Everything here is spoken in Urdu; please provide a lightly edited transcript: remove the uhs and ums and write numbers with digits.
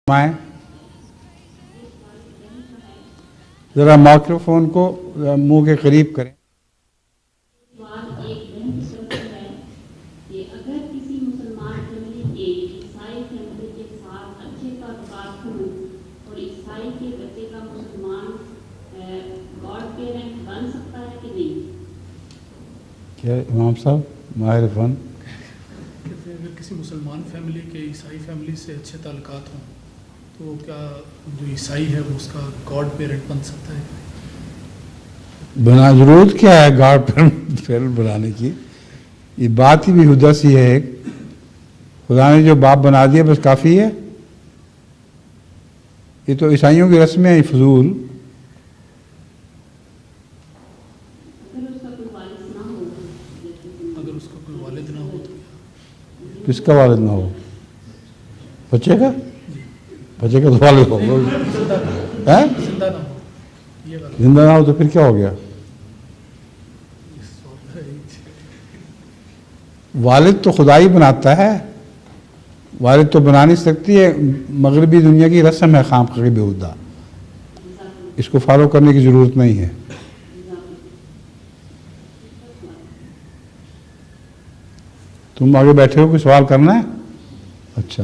فرمائیں ذرا مائکروفون کو منہ کے قریب کریں۔ سوال ایک بہن سے ہے کہ اگر کسی مسلمان فیملی کے عیسائی فیملی کے ساتھ اچھے تعلقات ہوں اور عیسائی کے بچے کا مسلمان گاڈ پیرنٹ بن سکتا ہے کہ نہیں؟ کیا امام صاحب ماہر فن؟ اگر کسی مسلمان فیملی کے عیسائی فیملی سے اچھے تعلقات ہوں تو کیا جو عیسائی ہے وہ اس کا گاڈ پیرنٹ بن سکتا ہے؟ بنا ضرورت کیا ہے گاڈ پیرنٹ بنانے کی؟ یہ بات ہی بھی ہدا سی ہے ایک، خدا نے جو باپ بنا دیا بس کافی ہے۔ یہ تو عیسائیوں کی رسمیں ہیں فضول۔ اگر اس کا کوئی والد نہ ہو تو کس کا والد نہ ہو؟ بچے کا؟ بچے کا تو والد ہوگا۔ زندہ نہ ہو، یہ بات زندہ نہ ہو تو پھر کیا ہو گیا؟ والد تو خدا ہی بناتا ہے، والد تو بنا نہیں سکتی ہے، مغربی دنیا کی رسم ہے خام خواہ بیہودہ، اس کو فالو کرنے کی ضرورت نہیں ہے۔ تم آگے بیٹھے ہو کوئی سوال کرنا ہے؟ اچھا